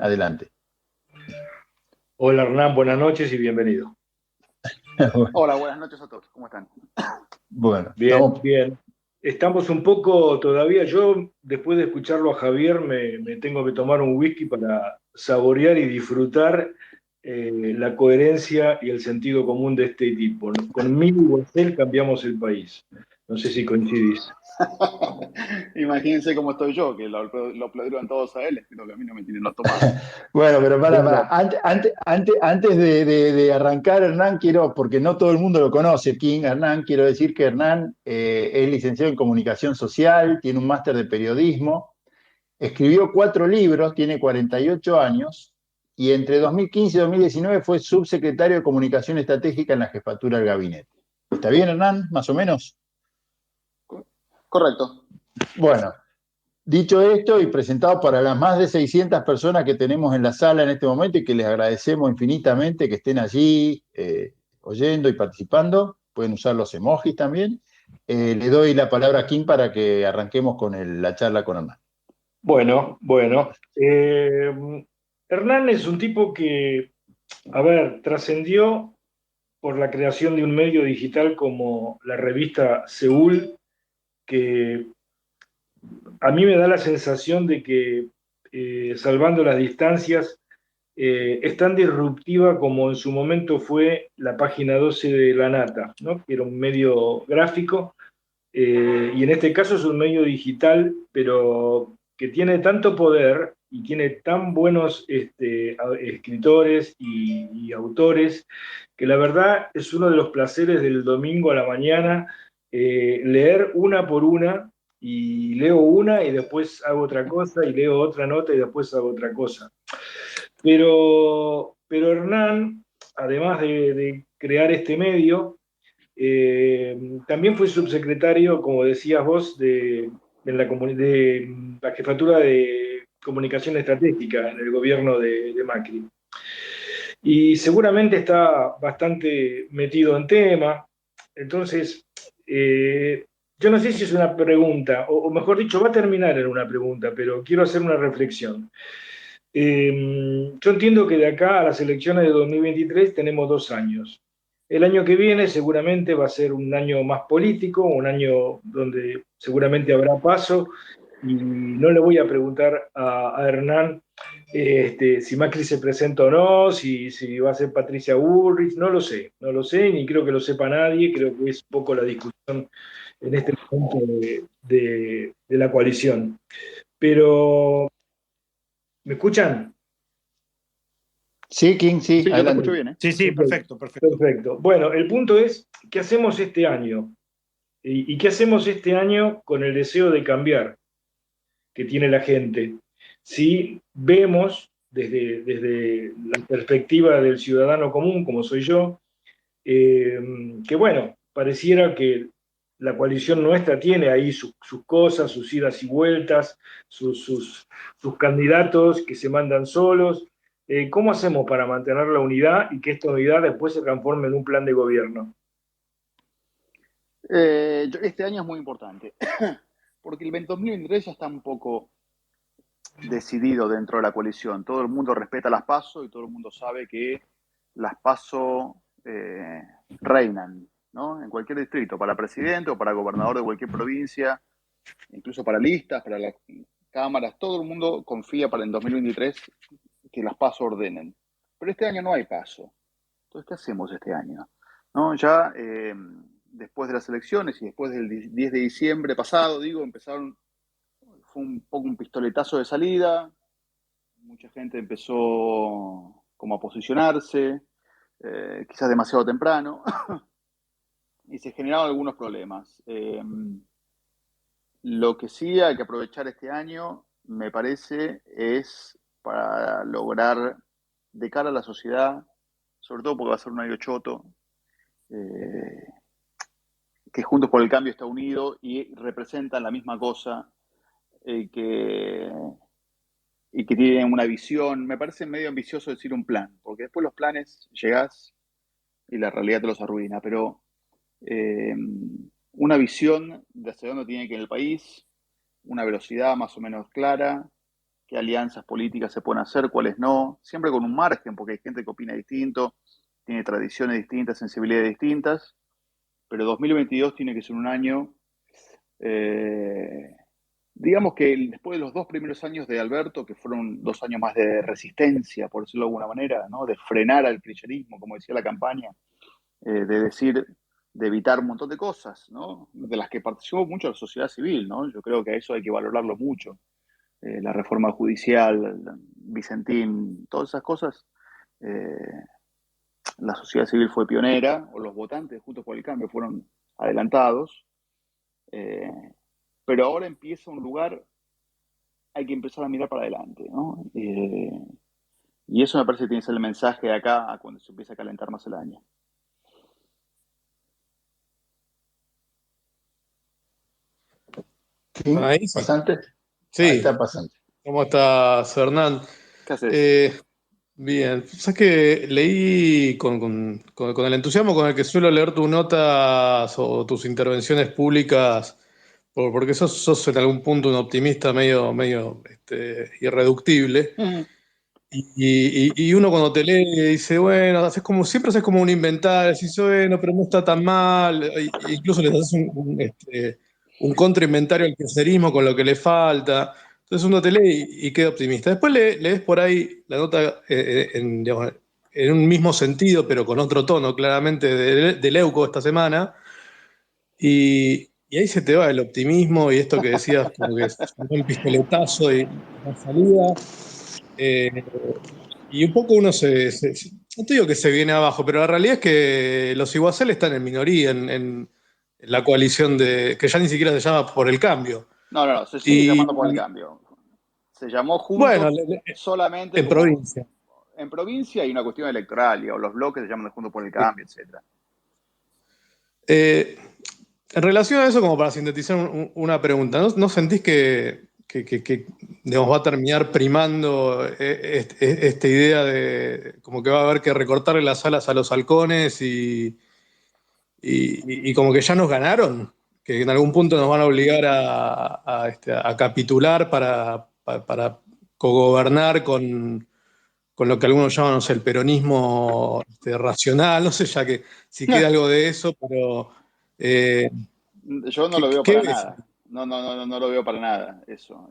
Adelante. Hola Hernán, buenas noches y bienvenido. Hola, buenas noches a todos. ¿Cómo están? Bueno, Bien, estamos. bien. Estamos un poco todavía, yo después de escucharlo a Javier me tengo que tomar un whisky para saborear y disfrutar la coherencia y el sentido común de este tipo, ¿no? Conmigo y con él cambiamos el país. No sé si coincidís. Imagínense cómo estoy yo, que lo aplaudieron todos a él, pero que a mí no me tienen los tomates. Bueno, pero para. Bueno, Antes de arrancar, Hernán, quiero, porque no todo el mundo lo conoce, King Hernán, quiero decir que Hernán es licenciado en comunicación social, tiene un máster de periodismo, escribió 4 libros, tiene 48 años, y entre 2015 y 2019 fue subsecretario de Comunicación Estratégica en la jefatura del gabinete. ¿Está bien, Hernán? Más o menos. Correcto. Bueno, dicho esto y presentado para las más de 600 personas que tenemos en la sala en este momento y que les agradecemos infinitamente que estén allí oyendo y participando, pueden usar los emojis también. Le doy la palabra a Kim para que arranquemos con la charla con Hernán. bueno. Hernán es un tipo que, a ver, trascendió por la creación de un medio digital como la revista Seúl, que a mí me da la sensación de que, salvando las distancias, es tan disruptiva como en su momento fue la página 12 de La Nata, ¿no? Que era un medio gráfico, y en este caso es un medio digital, pero que tiene tanto poder y tiene tan buenos escritores y autores, que la verdad es uno de los placeres del domingo a la mañana, leer una por una, y leo una y después hago otra cosa, y leo otra nota y después hago otra cosa. Pero Hernán, además de crear este medio, también fui subsecretario, como decías vos, de la jefatura de comunicación estratégica en el gobierno de Macri. Y seguramente está bastante metido en tema. Entonces, yo no sé si es una pregunta, o mejor dicho, va a terminar en una pregunta, pero quiero hacer una reflexión. Yo entiendo que de acá a las elecciones de 2023 tenemos 2 años. El año que viene seguramente va a ser un año más político, un año donde seguramente habrá paso, y no le voy a preguntar a Hernán si Macri se presenta o no, si va a ser Patricia Bullrich, no lo sé, ni creo que lo sepa nadie, creo que es poco la discusión en este momento de la coalición. Pero, ¿me escuchan? Sí, King, sí, Sí, yo te escucho adelante. bien, ¿eh? Sí, sí, Perfecto. perfecto, perfecto. Perfecto. Bueno, el punto es, ¿qué hacemos este año? ¿Y qué hacemos este año con el deseo de cambiar que tiene la gente? Si vemos desde la perspectiva del ciudadano común, como soy yo, que bueno, pareciera que la coalición nuestra tiene ahí sus cosas, sus idas y vueltas, sus candidatos que se mandan solos. ¿Cómo hacemos para mantener la unidad y que esta unidad después se transforme en un plan de gobierno? Este año es muy importante, porque el 2023 ya está un poco decidido dentro de la coalición. Todo el mundo respeta las PASO y todo el mundo sabe que las PASO reinan, ¿no? En cualquier distrito, para presidente o para gobernador de cualquier provincia, incluso para listas, para las cámaras, todo el mundo confía para el 2023 que las PASO ordenen. Pero este año no hay PASO. Entonces, ¿qué hacemos este año? ¿No? Ya después de las elecciones y después del 10 de diciembre pasado, digo, fue un poco un pistoletazo de salida, mucha gente empezó como a posicionarse, quizás demasiado temprano, y se generaron algunos problemas. Lo que sí hay que aprovechar este año, me parece, es para lograr de cara a la sociedad, sobre todo porque va a ser un año choto, eh, que Juntos por el Cambio está unido y representan la misma cosa, eh, que, y que tienen una visión. Me parece medio ambicioso decir un plan, porque después los planes llegás y la realidad te los arruina, pero eh, una visión de hacia dónde tiene que ir el país, una velocidad más o menos clara, qué alianzas políticas se pueden hacer, cuáles no, siempre con un margen, porque hay gente que opina distinto, tiene tradiciones distintas, sensibilidades distintas, pero 2022 tiene que ser un año, digamos que después de los 2 primeros años de Alberto, que fueron 2 años más de resistencia, por decirlo de alguna manera, ¿no? De frenar al kirchnerismo, como decía la campaña, de decir, de evitar un montón de cosas, ¿no? De las que participó mucho la sociedad civil, ¿no? Yo creo que a eso hay que valorarlo mucho. La reforma judicial, Vicentín, todas esas cosas, eh, la sociedad civil fue pionera, o los votantes de Juntos por el Cambio fueron adelantados, eh, pero ahora empieza un lugar, hay que empezar a mirar para adelante, ¿no? Y eso me parece que tiene que ser el mensaje de acá a cuando se empieza a calentar más el año. ¿King? Ahí sí. ¿Pasante? Sí. Ahí está pasante. ¿Cómo estás, Hernán? ¿Qué haces? Bien. Sabes que leí con el entusiasmo con el que suelo leer tus notas o tus intervenciones públicas, porque sos en algún punto un optimista medio irreductible. Y uno cuando te lee dice, bueno, siempre haces como un inventario, decís, bueno, pero no está tan mal. Incluso les haces un contrainventario al kirchnerismo con lo que le falta. Entonces uno te lee y queda optimista. Después lees por ahí la nota digamos, en un mismo sentido, pero con otro tono, claramente, de Leuco esta semana. Y ahí se te va el optimismo y esto que decías, como que sonó el pistoletazo y la salida. Y un poco uno no te digo que se viene abajo, pero la realidad es que los Iguacel están en minoría en la coalición que ya ni siquiera se llama Por el Cambio. No, se sigue llamando Por el Cambio. Se llamó Juntos Bueno, solamente en como provincia. en provincia hay una cuestión electoral, digamos, los bloques se llaman Juntos por el Cambio, etc. En relación a eso, como para sintetizar una pregunta, ¿no sentís que digamos, va a terminar primando esta idea de como que va a haber que recortarle las alas a los halcones y como que ya nos ganaron? Que en algún punto nos van a obligar a capitular para cogobernar con lo que algunos llaman, no sé, el peronismo racional, no sé ya que si queda algo de eso, pero Yo no lo veo ¿qué para ves? nada. No lo veo para nada eso.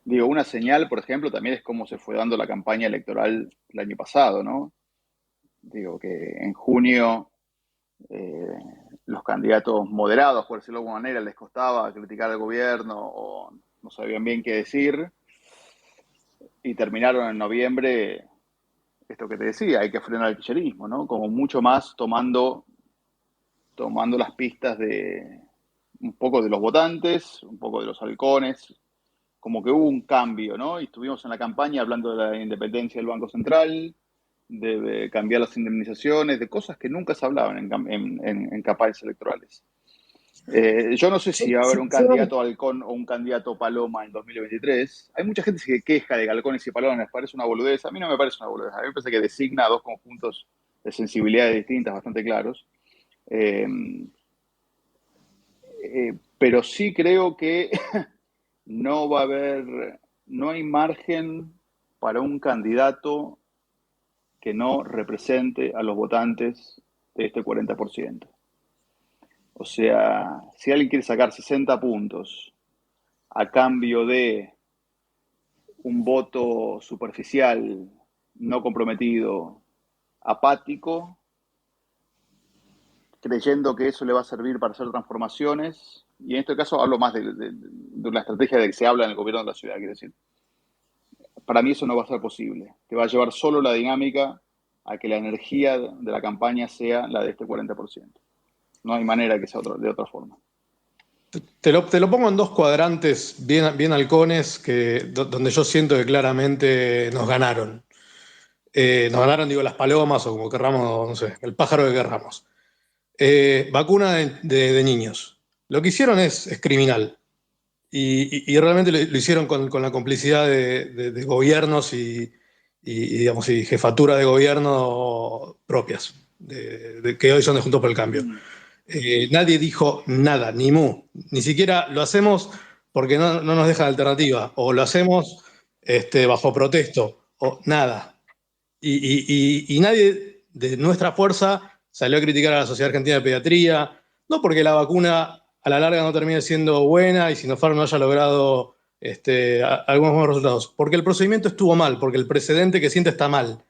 Digo, una señal, por ejemplo, también es cómo se fue dando la campaña electoral el año pasado, ¿no? Digo que en junio los candidatos moderados, por decirlo de alguna manera, les costaba criticar al gobierno o no sabían bien qué decir, y terminaron en noviembre, esto que te decía, hay que frenar el kirchnerismo, ¿no? Como mucho más tomando las pistas de un poco de los votantes, un poco de los halcones, como que hubo un cambio, ¿no? Y estuvimos en la campaña hablando de la independencia del Banco Central, de cambiar las indemnizaciones, de cosas que nunca se hablaban en campañas electorales. Yo no sé si va a haber un candidato halcón o un candidato paloma en 2023. Hay mucha gente que se queja de halcones y palomas, les parece una boludez. A mí no me parece una boludez. A mí me parece que designa dos conjuntos de sensibilidades distintas, bastante claros. Pero sí creo que no hay margen para un candidato que no represente a los votantes de este 40%. O sea, si alguien quiere sacar 60 puntos a cambio de un voto superficial, no comprometido, apático, creyendo que eso le va a servir para hacer transformaciones, y en este caso hablo más de una estrategia de que se habla en el gobierno de la ciudad, quiero decir. Para mí eso no va a ser posible. Te va a llevar solo la dinámica a que la energía de la campaña sea la de este 40%. No hay manera que sea de otra forma. Te lo pongo en dos cuadrantes bien halcones, donde yo siento que claramente nos ganaron. Nos ganaron, digo, las palomas o como querramos, no sé, el pájaro que querramos. Vacuna de niños. Lo que hicieron es criminal. Y realmente lo hicieron con la complicidad de gobiernos digamos, y jefatura de gobierno propias, que hoy son de Juntos por el Cambio. Nadie dijo nada, ni mu. Ni siquiera lo hacemos porque no nos dejan alternativa. O lo hacemos bajo protesto, o nada. Y nadie de nuestra fuerza salió a criticar a la Sociedad Argentina de Pediatría, no porque la vacuna a la larga no termine siendo buena y Sinopharm no haya logrado algunos buenos resultados, porque el procedimiento estuvo mal, porque el precedente que siente está mal.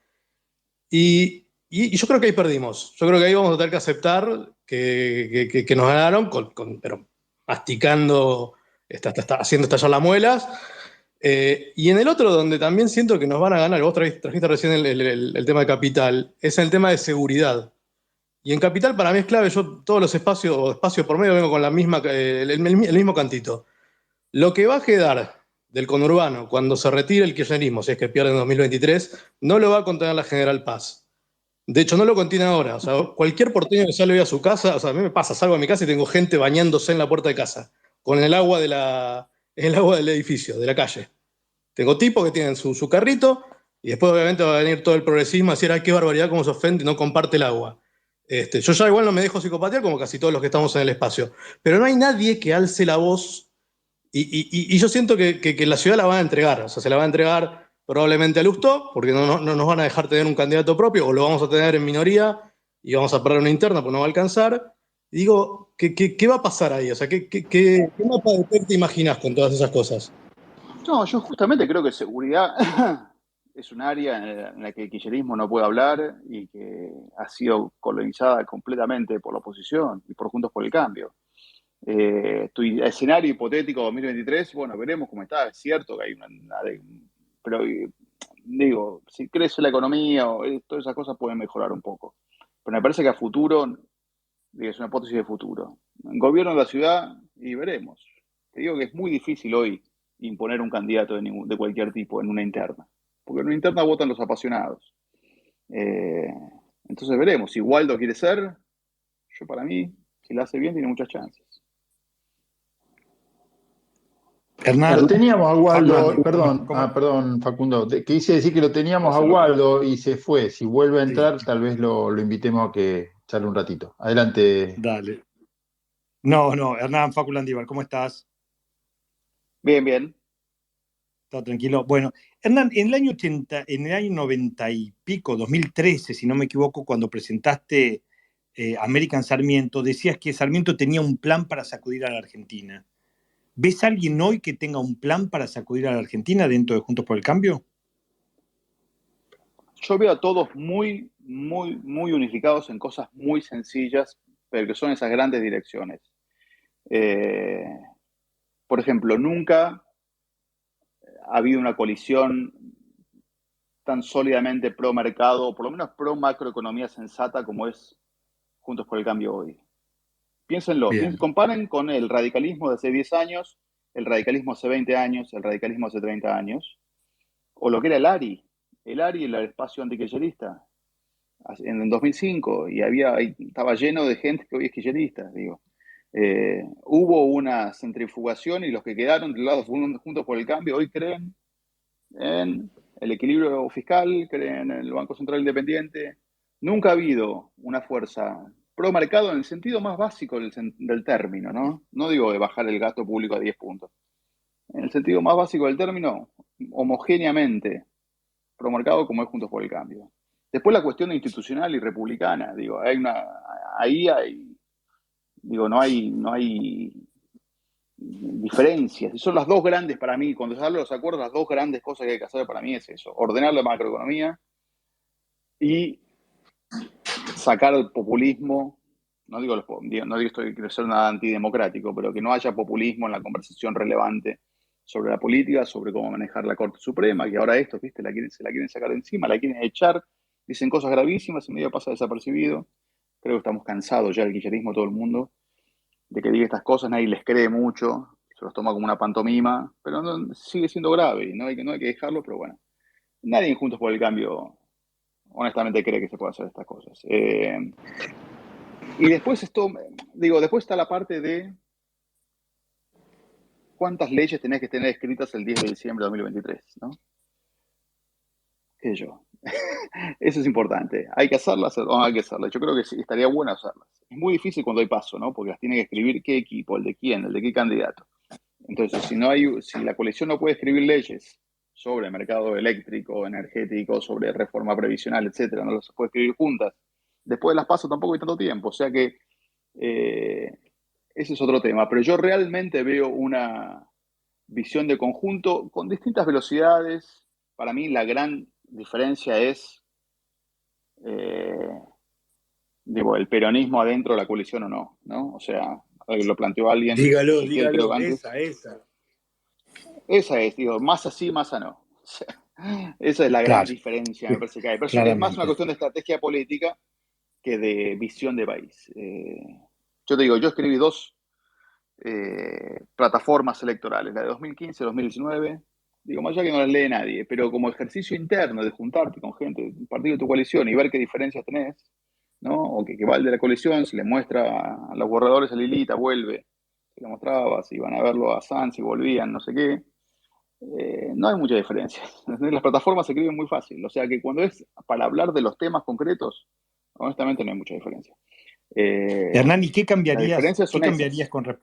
Y yo creo que ahí perdimos. Yo creo que ahí vamos a tener que aceptar que nos ganaron, pero masticando, haciendo estallar las muelas. Y en el otro, donde también siento que nos van a ganar, vos trajiste recién el tema de Capital, es el tema de seguridad. Y en Capital para mí es clave, yo todos los espacios por medio vengo con la misma, el mismo cantito. Lo que va a quedar del conurbano cuando se retire el kirchnerismo, si es que pierde en 2023, no lo va a contener la General Paz. De hecho, no lo contiene ahora. O sea, cualquier porteño que sale hoy a su casa, o sea, a mí me pasa, salgo a mi casa y tengo gente bañándose en la puerta de casa, con el agua del edificio, de la calle. Tengo tipos que tienen su carrito y después obviamente va a venir todo el progresismo a decir, ay, qué barbaridad, cómo se ofende y no comparte el agua. Yo ya igual no me dejo psicopatear como casi todos los que estamos en el espacio. Pero no hay nadie que alce la voz y yo siento que la ciudad la van a entregar. O sea, se la va a entregar probablemente a Lustó, porque no nos van a dejar tener un candidato propio, o lo vamos a tener en minoría y vamos a perder una interna porque no va a alcanzar. Y digo, ¿qué va a pasar ahí? O sea, ¿qué mapa de PEC te imaginas con todas esas cosas? No, yo justamente creo que seguridad es un área en la que el kirchnerismo no puede hablar y que ha sido colonizada completamente por la oposición y por Juntos por el Cambio. Tu escenario hipotético 2023, bueno, veremos cómo está. Es cierto que hay pero digo, si crece la economía o todas esas cosas pueden mejorar un poco. Pero me parece que a futuro, digo, es una hipótesis de futuro. Gobierno de la ciudad y veremos. Te digo que es muy difícil hoy imponer un candidato de cualquier tipo en una interna. Porque en una interna votan los apasionados. Entonces veremos. Si Waldo quiere ser, yo para mí, si la hace bien, tiene muchas chances. Lo teníamos a Waldo, perdón, Facundo, quise decir que lo teníamos a Waldo y se fue. Si vuelve a entrar, tal vez lo invitemos a que charle un ratito. Adelante. Dale. No, Hernán, Facu Landívar, ¿cómo estás? Bien. Todo tranquilo. Bueno, Hernán, en el año 90 y pico, 2013, si no me equivoco, cuando presentaste American Sarmiento, decías que Sarmiento tenía un plan para sacudir a la Argentina. ¿Ves a alguien hoy que tenga un plan para sacudir a la Argentina dentro de Juntos por el Cambio? Yo veo a todos muy unificados en cosas muy sencillas, pero que son esas grandes direcciones. Por ejemplo, nunca ha habido una coalición tan sólidamente pro mercado, o por lo menos pro macroeconomía sensata como es Juntos por el Cambio hoy. Piénsenlo, comparen con el radicalismo de hace 10 años, el radicalismo hace 20 años, el radicalismo hace 30 años, o lo que era el ARI, el espacio antikirchnerista, en el 2005, y estaba lleno de gente que hoy es kirchnerista, digo. Hubo una centrifugación y los que quedaron del lado Juntos por el Cambio hoy creen en el equilibrio fiscal, creen en el Banco Central Independiente. Nunca ha habido una fuerza pro mercado en el sentido más básico del término, ¿no? No digo de bajar el gasto público a 10 puntos. En el sentido más básico del término, homogéneamente pro mercado como es Juntos por el Cambio. Después la cuestión institucional y republicana, digo, no hay diferencias. Y son las dos grandes para mí, cuando se habla de los acuerdos, las dos grandes cosas que hay que hacer para mí es eso, ordenar la macroeconomía y sacar el populismo. No digo estoy quiero ser nada antidemocrático, pero que no haya populismo en la conversación relevante sobre la política, sobre cómo manejar la Corte Suprema, que ahora esto, ¿viste? Se la quieren sacar de encima, la quieren echar, dicen cosas gravísimas y medio pasa desapercibido. Creo que estamos cansados ya del kirchnerismo, todo el mundo, de que diga estas cosas, nadie les cree mucho, se los toma como una pantomima, pero sigue siendo grave y no hay que dejarlo, pero bueno. Nadie en Juntos por el Cambio honestamente cree que se puede hacer estas cosas. Y después después está la parte de cuántas leyes tenés que tener escritas el 10 de diciembre de 2023, ¿no? ¿Qué sé yo? Eso es importante. ¿Hay que hacerlas o no hay que hacerlas? Yo creo que sí, estaría bueno hacerlas. Es muy difícil cuando hay paso, ¿no? Porque las tiene que escribir qué equipo, el de quién, el de qué candidato. Entonces, si la coalición no puede escribir leyes sobre el mercado eléctrico, energético, sobre reforma previsional, etcétera, no las puede escribir juntas. Después de las PASO tampoco hay tanto tiempo, o sea que ese es otro tema. Pero yo realmente veo una visión de conjunto con distintas velocidades. Para mí la gran diferencia es, el peronismo adentro de la coalición o no, ¿no? O sea, lo planteó alguien, Dígalo, Ezequiel creo dígalo, que antes. esa. Esa es, masa sí, masa no. O sea, esa es la gran Claro, diferencia, me parece que hay. Pero es más una claramente. cuestión de estrategia política que de visión de país. Yo te digo, yo escribí dos plataformas electorales, la de 2015 y 2019. Digo, más allá que no las lee nadie, pero como ejercicio interno de juntarte con gente, un partido de tu coalición y ver qué diferencias tenés, ¿no? O que va el de la coalición, se le muestra a los borradores a Lilita, vuelve, se le mostraba, si iban a verlo a Sanz, si volvían, no sé qué. No hay mucha diferencia. Las plataformas se escriben muy fácil, o sea que cuando es para hablar de los temas concretos, honestamente no hay mucha diferencia. Hernán, ¿y Las diferencias qué son cambiarías esas.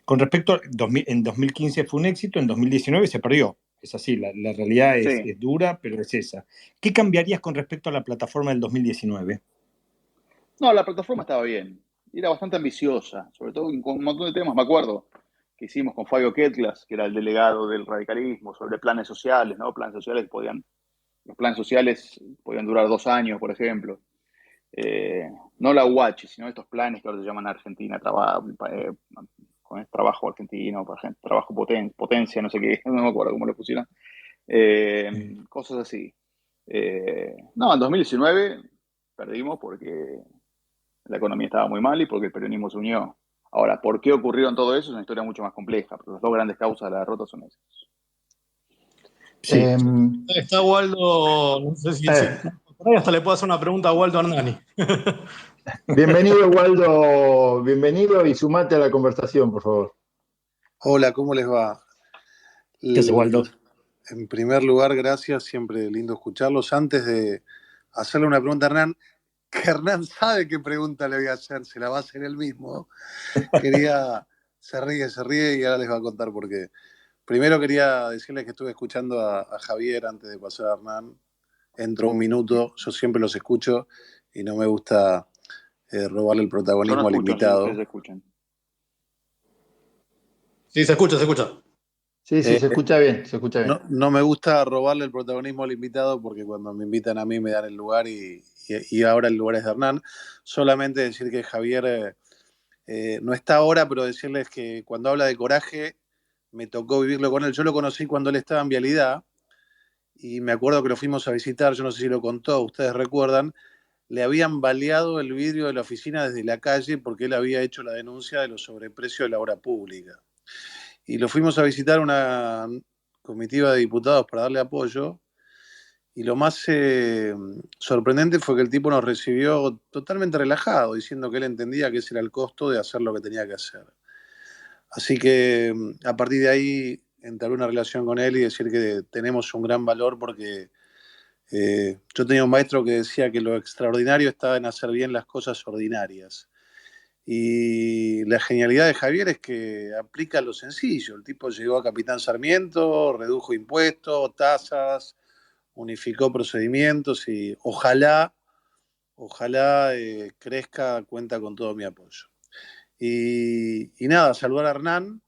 con respecto a en 2015 fue un éxito, en 2019 se perdió? Es así, la realidad Sí. es dura, pero es esa. ¿Qué cambiarías con respecto a la plataforma del 2019? No, la plataforma estaba bien. Y era bastante ambiciosa, sobre todo con un montón de temas. Me acuerdo que hicimos con Fabio Ketglas, que era el delegado del radicalismo, sobre planes sociales, ¿no? Los planes sociales podían durar 2 años, por ejemplo. No la UH, sino estos planes que ahora se llaman Argentina, trabajo argentino, por ejemplo, trabajo potencia, no sé qué, no me acuerdo cómo lo pusieron. Cosas así. No, en 2019 perdimos porque la economía estaba muy mal y porque el peronismo se unió. Ahora, ¿por qué ocurrieron todo eso? Es una historia mucho más compleja, pero las dos grandes causas de la derrota son esas. Sí. Está Waldo, no sé por ahí hasta le puedo hacer una pregunta a Waldo Hernani. Bienvenido, Waldo, bienvenido y sumate a la conversación, por favor. Hola, ¿cómo les va? ¿Qué hace, Waldo? En primer lugar, gracias, siempre lindo escucharlos. Antes de hacerle una pregunta a Hernán, que Hernán sabe qué pregunta le voy a hacer, se la va a hacer él mismo. Se ríe y ahora les va a contar por qué. Primero quería decirles que estuve escuchando a Javier antes de pasar a Hernán. Entró un minuto, yo siempre los escucho y no me gusta robarle el Yo no protagonismo al escucho, no sé si ustedes invitado. escuchan. Sí, se escucha, se escucha. Sí, se escucha bien, se escucha bien. No me gusta robarle el protagonismo al invitado porque cuando me invitan a mí me dan el lugar y ahora el lugar es de Hernán. Solamente decir que Javier no está ahora, pero decirles que cuando habla de coraje me tocó vivirlo con él. Yo lo conocí cuando él estaba en Vialidad y me acuerdo que lo fuimos a visitar, yo no sé si lo contó, ustedes recuerdan, le habían baleado el vidrio de la oficina desde la calle porque él había hecho la denuncia de los sobreprecios de la obra pública. Y lo fuimos a visitar una comitiva de diputados para darle apoyo. Y lo más sorprendente fue que el tipo nos recibió totalmente relajado, diciendo que él entendía que ese era el costo de hacer lo que tenía que hacer. Así que a partir de ahí entablar una relación con él y decir que tenemos un gran valor porque yo tenía un maestro que decía que lo extraordinario estaba en hacer bien las cosas ordinarias. Y la genialidad de Javier es que aplica lo sencillo. El tipo llegó a Capitán Sarmiento, redujo impuestos, tasas, unificó procedimientos y ojalá crezca, cuenta con todo mi apoyo. Y nada, saludar a Hernán.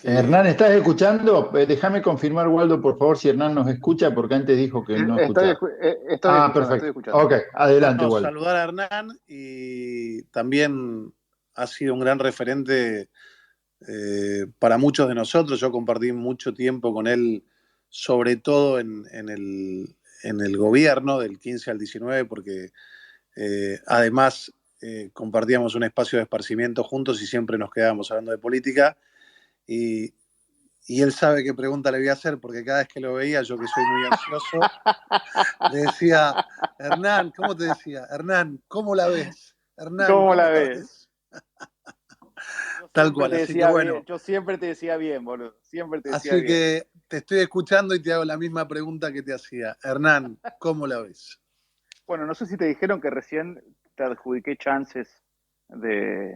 Hernán, ¿estás escuchando? Déjame confirmar, Waldo, por favor, si Hernán nos escucha, porque antes dijo que no Estoy escuchaba. escuchando, Perfecto. Ok, adelante, Bueno, Waldo. saludar a Hernán y también ha sido un gran referente para muchos de nosotros. Yo compartí mucho tiempo con él, sobre todo en el gobierno del 15 al 19, porque además compartíamos un espacio de esparcimiento juntos y siempre nos quedábamos hablando de política. Y él sabe qué pregunta le voy a hacer, porque cada vez que lo veía, yo que soy muy ansioso, le decía, Hernán, ¿cómo te decía? Hernán, ¿cómo la ves? Hernán, ¿Cómo ¿cómo la la ves? ves? Tal cual, así que bueno. Yo siempre te decía bien, boludo. Siempre te decía Así bien. que te estoy escuchando y te hago la misma pregunta que te hacía. Hernán, ¿cómo la ves? Bueno, no sé si te dijeron que recién te adjudiqué chances de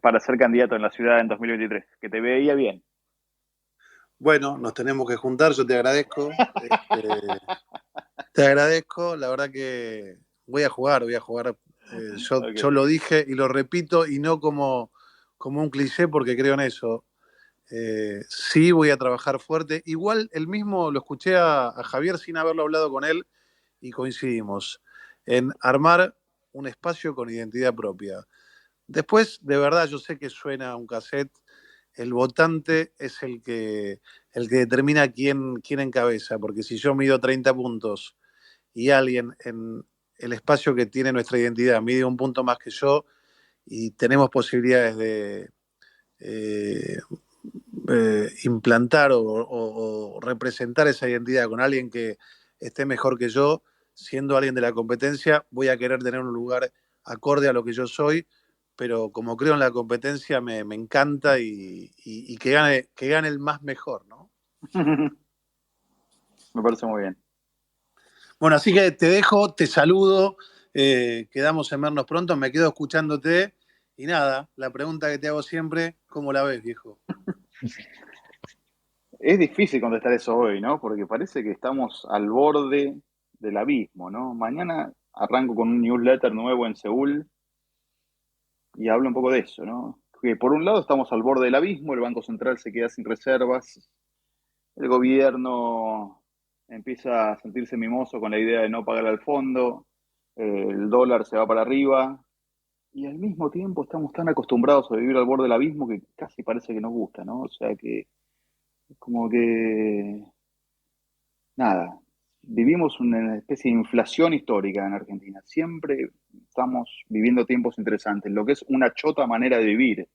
para ser candidato en la ciudad en 2023? Que te veía bien. Bueno, nos tenemos que juntar, yo te agradezco. Te agradezco, la verdad que voy a jugar. Okay. Yo lo dije y lo repito, y no como un cliché, porque creo en eso. Sí, voy a trabajar fuerte. Igual el mismo lo escuché a Javier sin haberlo hablado con él, y coincidimos en armar un espacio con identidad propia. Después, de verdad, yo sé que suena un cassette. El votante es el que determina quién encabeza, porque si yo mido 30 puntos y alguien en el espacio que tiene nuestra identidad mide un punto más que yo, y tenemos posibilidades de implantar o representar esa identidad con alguien que esté mejor que yo, siendo alguien de la competencia, voy a querer tener un lugar acorde a lo que yo soy, pero como creo en la competencia, me encanta, y que gane el más mejor, ¿no? Me parece muy bien. Bueno, así que te dejo, te saludo, quedamos en vernos pronto, me quedo escuchándote, y nada, la pregunta que te hago siempre, ¿cómo la ves, viejo? Es difícil contestar eso hoy, ¿no? Porque parece que estamos al borde del abismo, ¿no? Mañana arranco con un newsletter nuevo en Seúl y hablo un poco de eso, ¿no? Que por un lado estamos al borde del abismo, el Banco Central se queda sin reservas, el gobierno empieza a sentirse mimoso con la idea de no pagar al fondo, el dólar se va para arriba, y al mismo tiempo estamos tan acostumbrados a vivir al borde del abismo que casi parece que nos gusta, ¿no? O sea que como que, nada, vivimos una especie de inflación histórica en Argentina. Siempre estamos viviendo tiempos interesantes, lo que es una chota manera de vivir,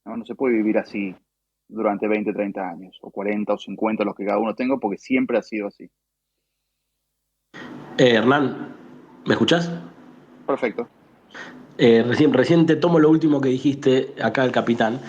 ¿no? No se puede vivir así durante 20, 30 años, o 40 o 50, los que cada uno tenga, porque siempre ha sido así. Hernán, ¿me escuchás? Perfecto. Recién te tomo lo último que dijiste acá el capitán.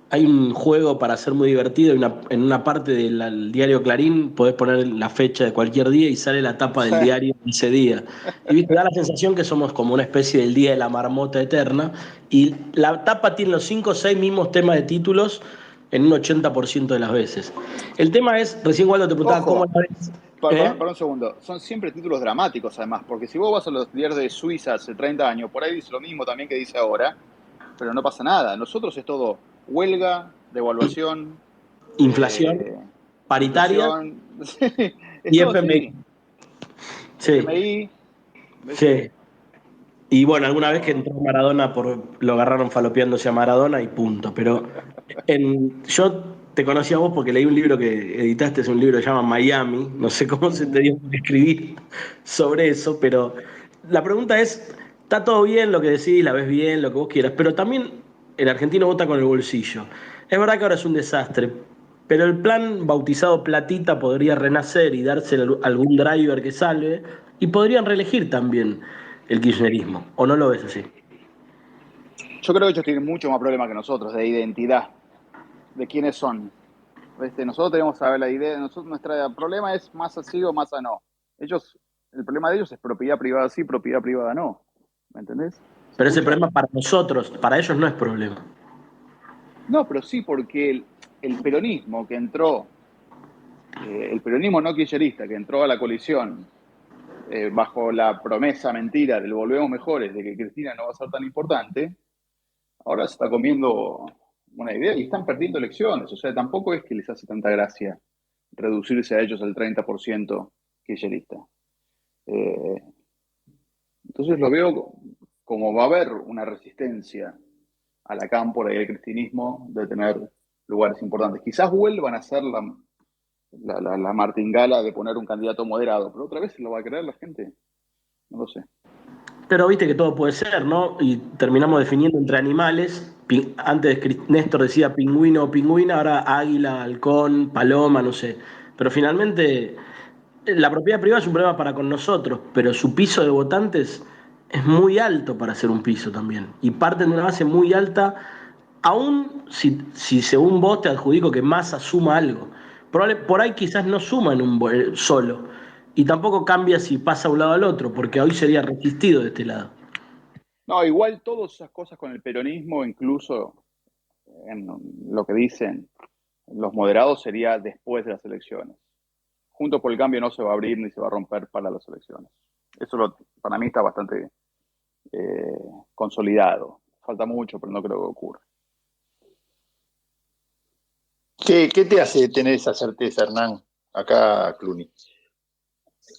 Hay un juego para ser muy divertido. En una parte del diario Clarín podés poner la fecha de cualquier día y sale la tapa del diario ese día. Y viste, da la sensación que somos como una especie del día de la marmota eterna. Y la tapa tiene los 5 o 6 mismos temas de títulos en un 80% de las veces. El tema es, recién cuando te preguntaba Ojo, cómo la ves. para un segundo, son siempre títulos dramáticos además, porque si vos vas a los diarios de Suiza hace 30 años, por ahí dice lo mismo también que dice ahora, pero no pasa nada. Nosotros es todo huelga, devaluación, Inflación, paritaria inflación, es y todo FMI. así. Sí, FMI, sí. Y bueno, alguna vez que entró Maradona, lo agarraron falopeándose a Maradona y punto. Pero yo te conocí a vos porque leí un libro que editaste, es un libro que se llama Miami, no sé cómo se te dio por escribir sobre eso, pero la pregunta es, está todo bien lo que decís, la ves bien, lo que vos quieras, pero también el argentino vota con el bolsillo. Es verdad que ahora es un desastre, pero el plan bautizado Platita podría renacer y darse algún driver que salve, y podrían reelegir también el kirchnerismo, ¿o no lo ves así? yo creo que ellos tienen mucho más problema que nosotros de identidad, de quiénes son. Nosotros tenemos que saber la idea, nuestro problema es masa sí o masa no. El problema de ellos es propiedad privada sí, propiedad privada no. ¿Me entendés? ¿Se Pero ese escucha? problema para nosotros, para ellos no es problema. No, pero sí, porque el peronismo que entró, el peronismo no kirchnerista que entró a la coalición bajo la promesa mentira del volvemos mejores, de que Cristina no va a ser tan importante, ahora se está comiendo una idea y están perdiendo elecciones. O sea, tampoco es que les hace tanta gracia reducirse a ellos al 30% kirchnerista. Eh, entonces lo veo como va a haber una resistencia a la cámpora y al cristinismo de tener lugares importantes. Quizás vuelvan a hacer la martingala de poner un candidato moderado, pero otra vez se lo va a creer la gente. No lo sé. Pero viste que todo puede ser, ¿no? Y terminamos definiendo entre animales. Antes Néstor decía pingüino o pingüina, ahora águila, halcón, paloma, no sé. Pero finalmente la propiedad privada es un problema para con nosotros, pero su piso de votantes es muy alto para ser un piso también. Y parten de una base muy alta, aún si según vos te adjudico que más asuma algo. Por ahí quizás no suma en solo. Y tampoco cambia si pasa a un lado al otro, porque hoy sería resistido de este lado. No, igual todas esas cosas con el peronismo, incluso en lo que dicen los moderados, sería después de las elecciones. Juntos por el Cambio no se va a abrir ni se va a romper para las elecciones. Para mí está bastante consolidado. Falta mucho, pero no creo que ocurra. ¿Qué te hace tener esa certeza, Hernán, acá, Cluny?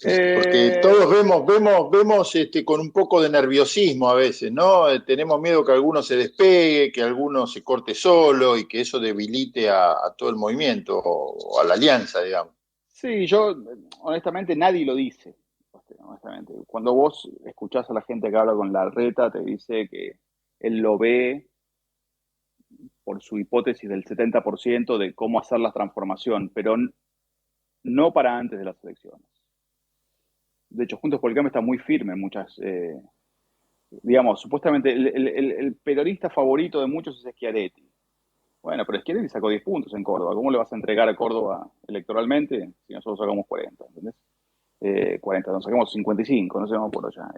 Porque todos vemos con un poco de nerviosismo a veces, ¿no? Tenemos miedo que alguno se despegue, que alguno se corte solo y que eso debilite a todo el movimiento o a la alianza, digamos. Sí, yo, honestamente, nadie lo dice. Honestamente, cuando vos escuchás a la gente que habla con Larreta, te dice que él lo ve por su hipótesis del 70% de cómo hacer la transformación, pero no para antes de las elecciones. De hecho, Juntos por el Cambio está muy firme en muchas, digamos, supuestamente el peronista favorito de muchos es Schiaretti. Bueno, pero Schiaretti sacó 10 puntos en Córdoba. ¿Cómo le vas a entregar a Córdoba electoralmente si nosotros sacamos 40? ¿Entendés? 40, nos sacamos 55, no sé, vamos por allá.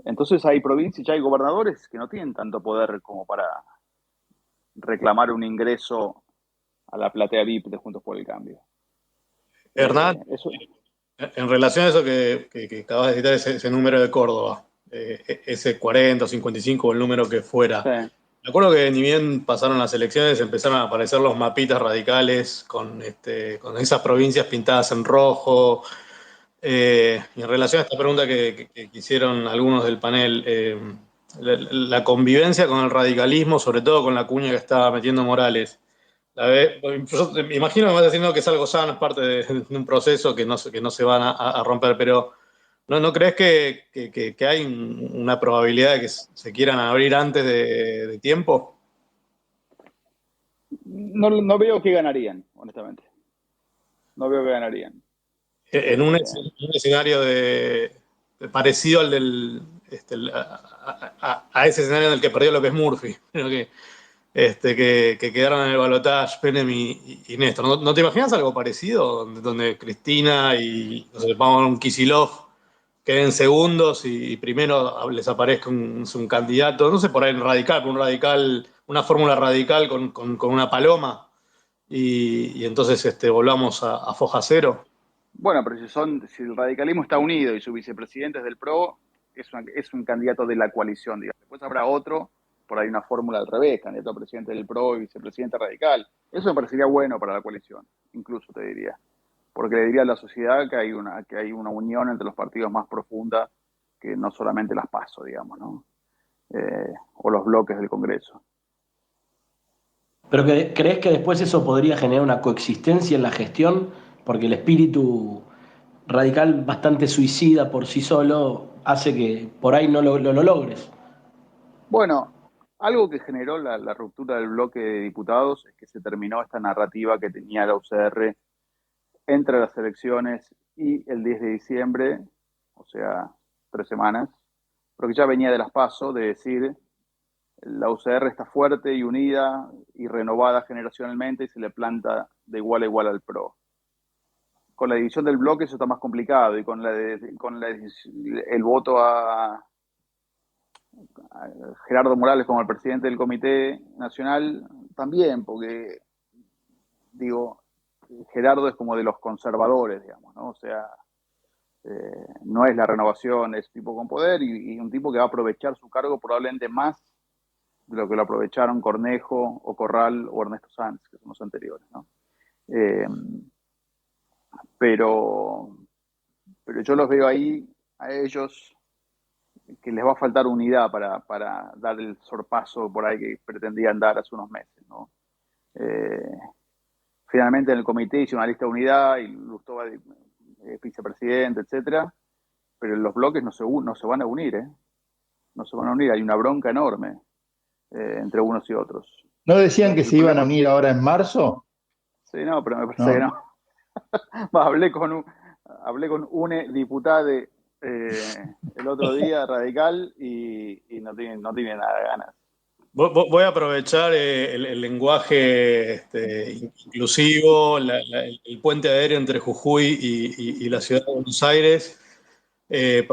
Entonces hay provincias, ya hay gobernadores que no tienen tanto poder como para reclamar un ingreso a la platea VIP de Juntos por el Cambio. Hernán, en relación a eso que acabas de citar, ese número de Córdoba, ese 40 o 55 o el número que fuera, Sí. me acuerdo que ni bien pasaron las elecciones empezaron a aparecer los mapitas radicales con esas provincias pintadas en rojo. Y en relación a esta pregunta que hicieron algunos del panel, la convivencia con el radicalismo, sobre todo con la cuña que estaba metiendo Morales, yo me imagino que me vas diciendo que es algo sano, es parte de un proceso que no se van a romper, pero ¿no crees que hay una probabilidad de que se quieran abrir antes de tiempo? No veo que ganarían, honestamente. No veo que ganarían. En un escenario parecido al a ese escenario en el que perdió López Murphy, creo que quedaron en el balotaje Penem y Néstor. ¿No te imaginas algo parecido? Donde Cristina y vamos a un Kicillof queden segundos y primero les aparezca un candidato, no sé, por ahí una fórmula radical con una paloma y entonces volvamos a foja cero. Bueno, pero si el radicalismo está unido y su vicepresidente es del PRO, es un candidato de la coalición, digamos. Después habrá otro, por ahí una fórmula al revés, candidato a presidente del PRO y vicepresidente radical. Eso me parecería bueno para la coalición, incluso te diría. Porque le diría a la sociedad que hay una unión entre los partidos más profunda que no solamente las PASO, digamos, ¿no? O los bloques del Congreso. ¿Pero crees que después eso podría generar una coexistencia en la gestión? Porque el espíritu radical bastante suicida por sí solo hace que por ahí no lo logres. Bueno, algo que generó la ruptura del bloque de diputados es que se terminó esta narrativa que tenía la UCR entre las elecciones y el 10 de diciembre, o sea, 3 semanas, pero que ya venía de las PASO, de decir la UCR está fuerte y unida y renovada generacionalmente y se le planta de igual a igual al PRO. Con la división del bloque eso está más complicado y con el voto a Gerardo Morales como el presidente del Comité Nacional también, porque digo, Gerardo es como de los conservadores, digamos, ¿no? O sea, no es la renovación, es tipo con poder y un tipo que va a aprovechar su cargo probablemente más de lo que lo aprovecharon Cornejo o Corral o Ernesto Sanz, que son los anteriores, ¿no? Pero yo los veo ahí, a ellos, que les va a faltar unidad para dar el sorpaso por ahí que pretendían dar hace unos meses, ¿no? Finalmente en el comité hizo una lista de unidad y Lustó vicepresidente, etcétera, pero los bloques no se van a unir, ¿eh? No se van a unir, hay una bronca enorme entre unos y otros. ¿No decían que se iban a unir ahora en marzo? Sí, no, pero me parece que no. Hablé con una diputada el otro día, radical, y no tiene nada de ganas. Voy a aprovechar el lenguaje inclusivo, el puente aéreo entre Jujuy y la ciudad de Buenos Aires,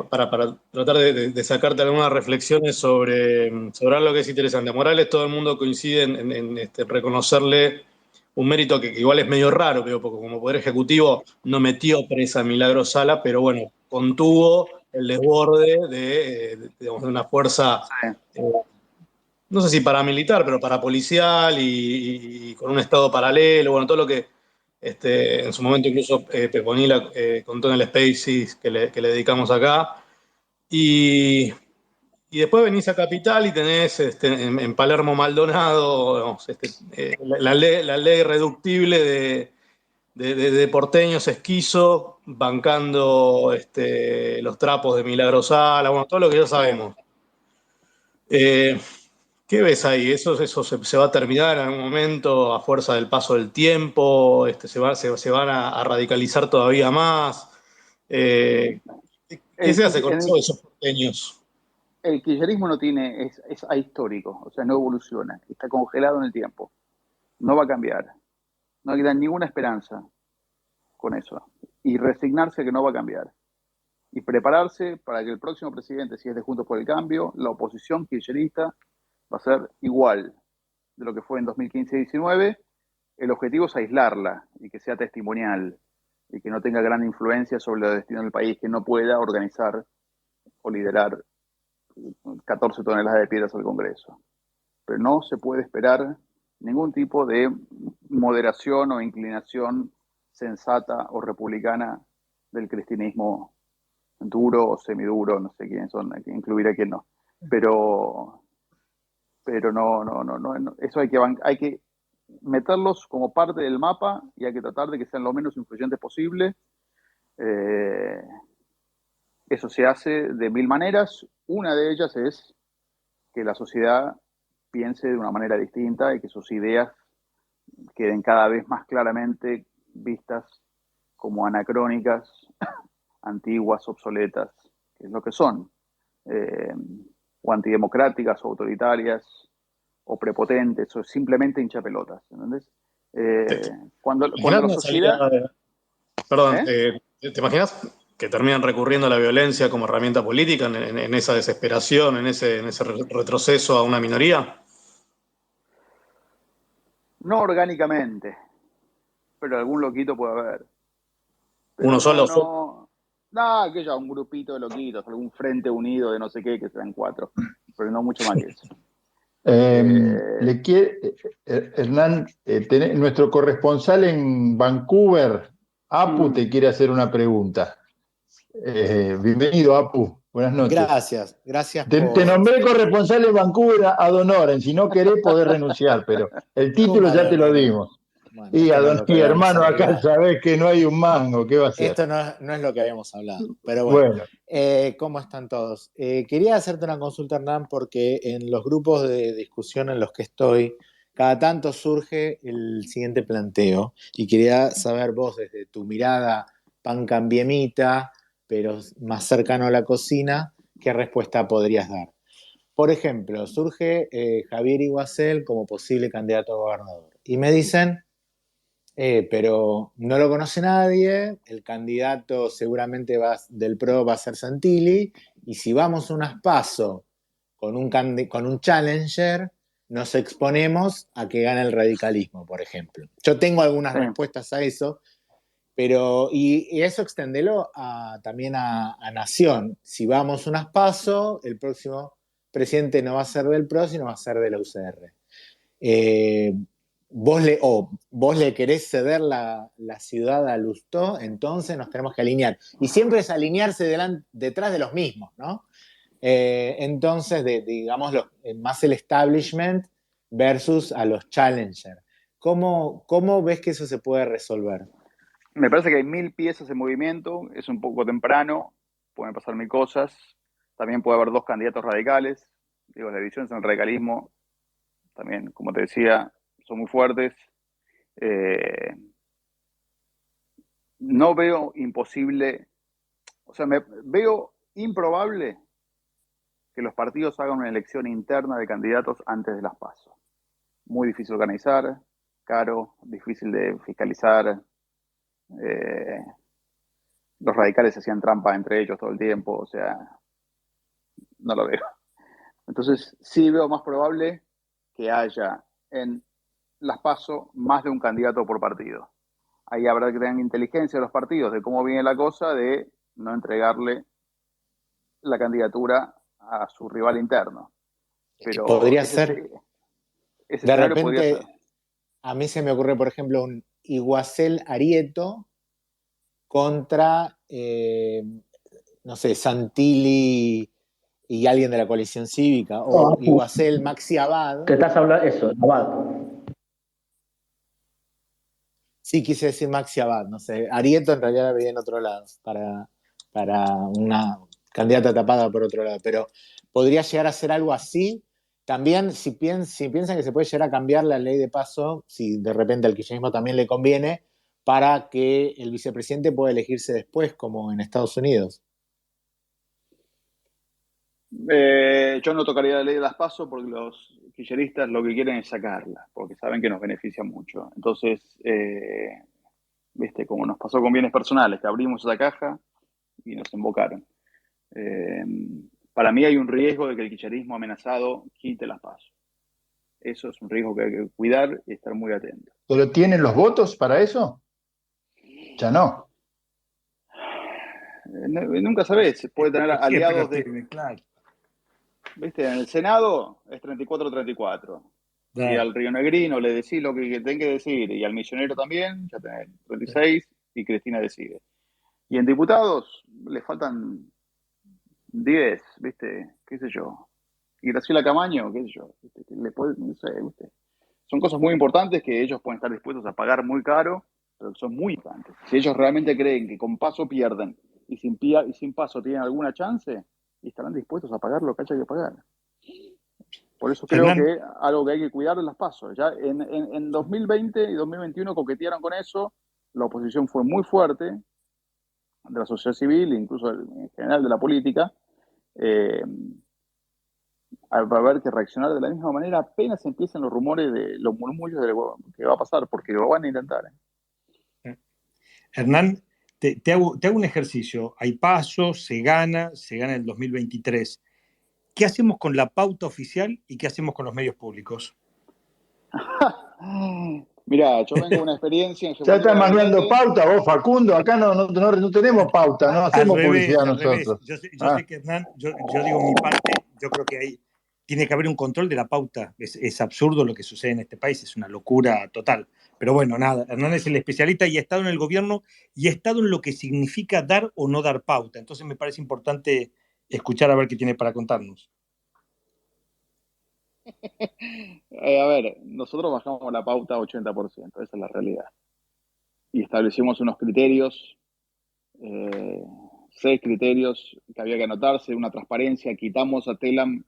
para tratar de sacarte algunas reflexiones sobre algo que es interesante. A Morales todo el mundo coincide en reconocerle un mérito que igual es medio raro, pero porque como Poder Ejecutivo no metió presa a Milagro Sala, pero bueno, contuvo el desborde digamos, de una fuerza, Sí. no sé si paramilitar, pero parapolicial y con un estado paralelo, bueno, todo lo que en su momento incluso Peponila contó en el Spaces que le dedicamos acá. Y, y después venís a Capital y tenés en Palermo Maldonado, digamos, la ley irreductible de porteños esquizo, bancando los trapos de Milagro Sala, bueno, todo lo que ya sabemos. Eh, ¿Qué ves ahí? ¿Eso se va a terminar en algún momento a fuerza del paso del tiempo? ¿Se van a radicalizar todavía más? Eh, ¿Qué El, se hace con en esos porteños? el kirchnerismo no tiene, es ahistórico, o sea, no evoluciona, está congelado en el tiempo, no va a cambiar, no hay que dar ninguna esperanza con eso, y resignarse a que no va a cambiar, y prepararse para que el próximo presidente, si es de Juntos por el Cambio, la oposición kirchnerista va a ser igual de lo que fue en 2015-19, el objetivo es aislarla y que sea testimonial y que no tenga gran influencia sobre los destinos del país, que no pueda organizar o liderar 14 toneladas de piedras al Congreso. Pero no se puede esperar ningún tipo de moderación o inclinación sensata o republicana del cristianismo duro o semiduro, no sé quiénes son, hay que incluir a quién no. Pero, no, eso hay que meterlos como parte del mapa y hay que tratar de que sean lo menos influyentes posible. Eh, Eso se hace de mil maneras. Una de ellas es que la sociedad piense de una manera distinta y que sus ideas queden cada vez más claramente vistas como anacrónicas, antiguas, obsoletas, que es lo que son, eh, o antidemocráticas, o autoritarias, o prepotentes, o simplemente hinchapelotas, ¿entendés? ¿Te, te Cuando imaginas la una salida sociedad... perdón, ¿Eh? ¿te imaginas que terminan recurriendo a la violencia como herramienta política en esa desesperación, en ese retroceso a una minoría? No orgánicamente, pero algún loquito puede haber. Pero Uno no, solo. no, nada, que ya un grupito de loquitos, algún frente unido de no sé qué, que sean cuatro, pero no mucho más que eso. Eh, Hernán, nuestro corresponsal en Vancouver, Apu, mm, te quiere hacer una pregunta. Bienvenido, Apu. Buenas noches. Gracias, gracias Te por... nombré corresponsal en Vancouver ad honorem. Si no querés, podés renunciar, pero el ¿Cómo título ya te lo Adonore? dimos. Bueno, Y, esto no es lo que y habíamos hermano, acá arreglado. sabés que no hay un mango. ¿Qué va a hacer? Esto no es lo que habíamos hablado. Pero bueno, Bueno, ¿cómo están todos? Quería hacerte una consulta, Hernán, porque en los grupos de discusión en los que estoy, cada tanto surge el siguiente planteo. Y quería saber vos, desde tu mirada pancambiemita, pero más cercano a la cocina, ¿qué respuesta podrías dar? Por ejemplo, surge Javier Iguacel como posible candidato a gobernador. Y me dicen, pero no lo conoce nadie, el candidato seguramente del PRO va a ser Santilli, y si vamos a unas PASO con un challenger, nos exponemos a que gane el radicalismo, por ejemplo. Yo tengo algunas sí. respuestas a eso, pero, y eso extendelo también a Nación. Si vamos unas PASO, el próximo presidente no va a ser del PRO, sino va a ser de la UCR. Eh, vos le querés ceder la ciudad a Lustó, entonces nos tenemos que alinear. Y siempre es alinearse detrás de los mismos, ¿no? Entonces, digamos, más el establishment versus a los challengers. ¿Cómo ves que eso se puede resolver? Me parece que hay mil piezas en movimiento, es un poco temprano, pueden pasar mil cosas. También puede haber dos candidatos radicales. Digo, las divisiones en el radicalismo también, como te decía, son muy fuertes. Eh, no veo imposible, o sea, veo improbable que los partidos hagan una elección interna de candidatos antes de las PASO. Muy difícil de organizar, caro, difícil de fiscalizar. los radicales hacían trampa entre ellos todo el tiempo, o sea, no lo veo. Entonces, sí veo más probable que haya en las PASO más de un candidato por partido. Ahí habrá que tener inteligencia de los partidos de cómo viene la cosa de no entregarle la candidatura a su rival interno. Pero podría ser, ese de escenario podría ser. repente, a mí se me ocurre, por ejemplo, un Iguacel Arieto contra, no sé, Santilli y alguien de la coalición cívica, o Iguacel Maxi Abad. Te estás hablando eso, Abad. Sí, quise decir Maxi Abad, no sé. Arieto en realidad la veía en otro lado, para una candidata tapada por otro lado, pero podría llegar a ser algo así. También, si piensan que se puede llegar a cambiar la ley de paso, si de repente al kirchnerismo también le conviene, para que el vicepresidente pueda elegirse después, como en Estados Unidos. Yo no tocaría la ley de las PASO porque los kirchneristas lo que quieren es sacarla, porque saben que nos beneficia mucho. Entonces, viste, como nos pasó con bienes personales, que abrimos esa caja y nos embocaron. Para mí hay un riesgo de que el kirchnerismo amenazado quite las PASO. Eso es un riesgo que hay que cuidar y estar muy atento. ¿Pero tienen los votos para eso? Ya no. Nunca sabés, puede tener aliados de... Claro. ¿Viste? En el Senado es 34-34. Y al rionegrino le decís lo que tenés que decir, y al millonero también, ya tenés 36, y Cristina decide. Y en diputados le faltan 10, ¿viste? ¿Qué sé yo? Y Graciela Camaño, qué sé yo, ¿viste? No sé, ¿viste? Son cosas muy importantes que ellos pueden estar dispuestos a pagar muy caro, pero son muy importantes. Si ellos realmente creen que con paso pierden y sin paso tienen alguna chance, estarán dispuestos a pagar lo que haya que pagar. Por eso creo Hernán, que algo que hay que cuidar es las pasos. Ya en 2020 y 2021 coquetearon con eso, la oposición fue muy fuerte, de la sociedad civil, incluso en general de la política. Va a haber que reaccionar de la misma manera apenas empiecen los rumores de los murmullos de lo que va a pasar, porque lo van a intentar. Hernán, te hago un ejercicio. Hay pasos, se gana en el 2023. ¿Qué hacemos con la pauta oficial y qué hacemos con los medios públicos? Mirá, yo vengo de una experiencia en Ya jefatura están de mandando gabinete. pauta vos, Facundo. Acá no tenemos pauta, no hacemos publicidad Al revés. nosotros. Yo sé que Hernán, yo digo mi parte, yo creo que ahí tiene que haber un control de la pauta. Es absurdo lo que sucede en este país, es una locura total. Pero bueno, nada, Hernán es el especialista y ha estado en el gobierno y ha estado en lo que significa dar o no dar pauta. Entonces me parece importante escuchar a ver qué tiene para contarnos. A ver, nosotros bajamos la pauta 80%, esa es la realidad. Y establecimos unos criterios, 6 criterios que había que anotarse, una transparencia, quitamos a Telam,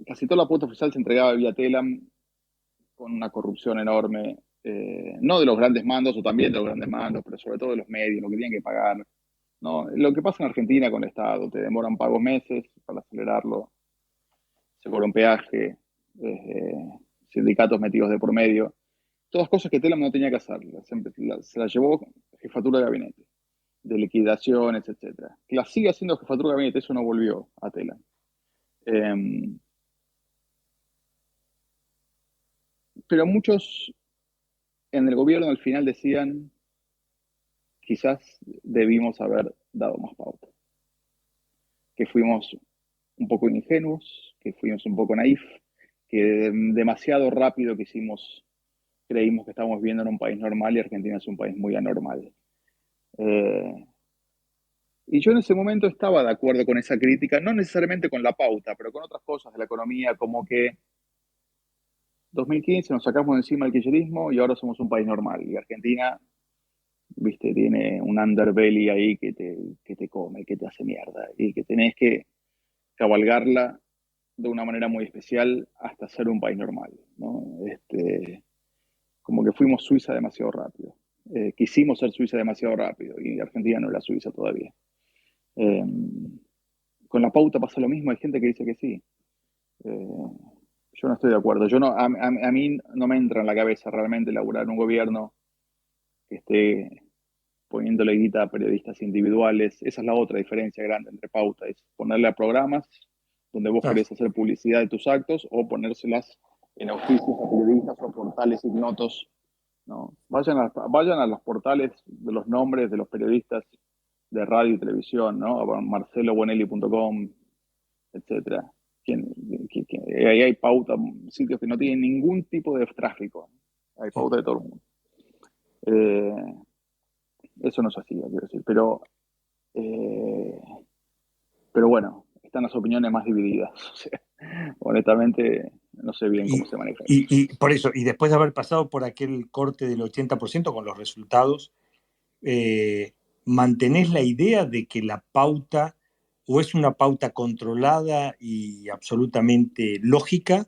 casi toda la pauta oficial se entregaba vía Telam, con una corrupción enorme, no de los grandes mandos, o también de los grandes mandos, pero sobre todo de los medios, lo que tienen que pagar. ¿No? Lo que pasa en Argentina con el Estado, te demoran pagos meses para acelerarlo, se cobra un peaje, sindicatos metidos de por medio, todas cosas que Telam no tenía que hacer, se las llevó jefatura de gabinete, de liquidaciones, etcétera. Que la sigue haciendo jefatura de gabinete, eso no volvió a Telam. Pero muchos en el gobierno al final decían, quizás debimos haber dado más pauta, que fuimos un poco ingenuos, que fuimos un poco naif, que demasiado rápido creímos que estábamos viviendo en un país normal y Argentina es un país muy anormal. Y yo en ese momento estaba de acuerdo con esa crítica, no necesariamente con la pauta, pero con otras cosas de la economía, como que 2015 nos sacamos de encima el kirchnerismo y ahora somos un país normal. Y Argentina, viste, tiene un underbelly ahí que te come, que te hace mierda y que tenés que cabalgarla de una manera muy especial hasta ser un país normal, ¿no? Como que fuimos Suiza demasiado rápido. Quisimos ser Suiza demasiado rápido y Argentina no era Suiza todavía. Con la pauta pasa lo mismo, hay gente que dice que sí. Yo no estoy de acuerdo. A mí no me entra en la cabeza realmente elaborar un gobierno que esté poniéndole guita a periodistas individuales. Esa es la otra diferencia grande entre Pauta, es ponerle a programas donde vos Claro. querés hacer publicidad de tus actos o ponérselas en auspicios a periodistas o portales ignotos, ¿no? Vayan a los portales de los nombres de los periodistas de radio y televisión, ¿no? A marcelobonelli.com, etcétera. Ahí hay pauta, sitios que no tienen ningún tipo de tráfico. Hay pauta de todo el mundo. Eso no es así, quiero decir. Pero bueno, están las opiniones más divididas. O sea, honestamente, no sé bien cómo se maneja eso. Y por eso, y después de haber pasado por aquel corte del 80% con los resultados, ¿mantenés la idea de que la pauta o es una pauta controlada y absolutamente lógica,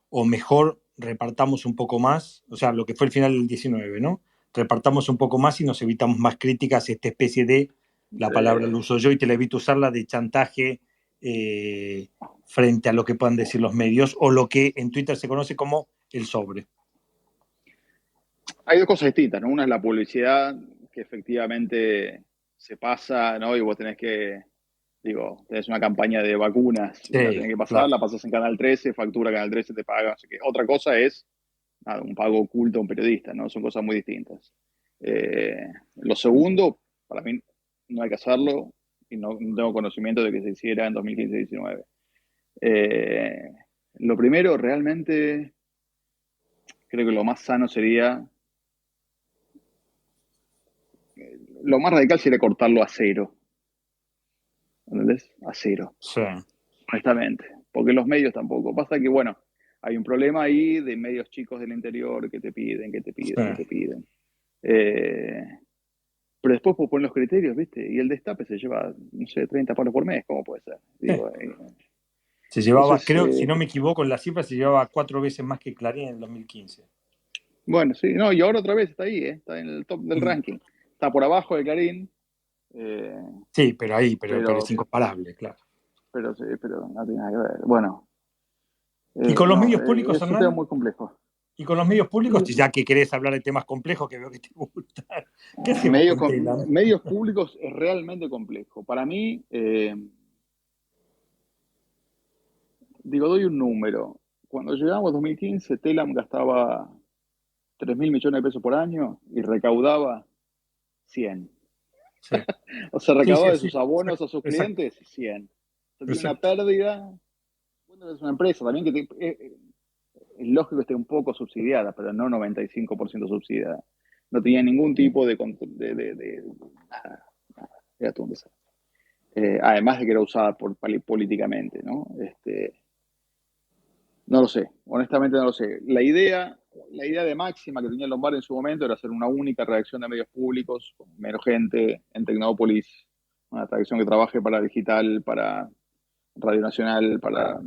o mejor repartamos un poco más? O sea, lo que fue el final del 19, ¿no? Repartamos un poco más y nos evitamos más críticas, esta especie de, la palabra la uso yo y te la evito usarla, de chantaje frente a lo que puedan decir los medios, o lo que en Twitter se conoce como el sobre. Hay dos cosas distintas, ¿no? Una es la publicidad, que efectivamente se pasa, ¿no? Y vos tenés que, tenés una campaña de vacunas y la tenés que pasar, claro. la pasas en Canal 13, factura Canal 13, te paga, no sé qué. Otra cosa es un pago oculto a un periodista, ¿no? Son cosas muy distintas. Lo segundo, para mí no hay que hacerlo y no tengo conocimiento de que se hiciera en 2015-19. Lo primero, realmente, creo que lo más sano sería, lo más radical sería cortarlo a cero. ¿Entendés? A cero. Sí. Honestamente. Porque los medios tampoco. Pasa que, bueno, hay un problema ahí de medios chicos del interior que te piden. Pero después puedo poner los criterios, ¿viste? Y el destape se lleva, no sé, 30 palos por mes, ¿cómo puede ser? Se llevaba, entonces, creo, si no me equivoco, en la cifra se llevaba 4 veces más que Clarín en el 2015. Bueno, sí, no, y ahora otra vez está ahí, está en el top del ranking. Está por abajo de Clarín. Sí, pero es incomparable, claro. Pero no tiene nada que ver. Bueno. ¿Y con los medios públicos, es un Hernán? tema muy complejo. ¿Y con los medios públicos, ya que querés hablar de temas complejos que veo que te gustan? ¿Qué hacemos con Telam? Medios públicos es realmente complejo. Para mí, doy un número. Cuando llegamos a 2015, Telam gastaba 3.000 millones de pesos por año y recaudaba 100. Sí. O sea, recaudaba de sus abonos a sus Exacto. clientes 100. O sea, tiene una pérdida. Bueno, es una empresa también que es lógico que esté un poco subsidiada, pero no 95% subsidiada. No tenía ningún tipo de nada. Era todo un desastre. Además de que era usada políticamente, ¿no? No lo sé, honestamente no lo sé. La idea de máxima que tenía Lombardi en su momento era hacer una única redacción de medios públicos, con menos gente en Tecnópolis, una redacción que trabaje para digital, para Radio Nacional, para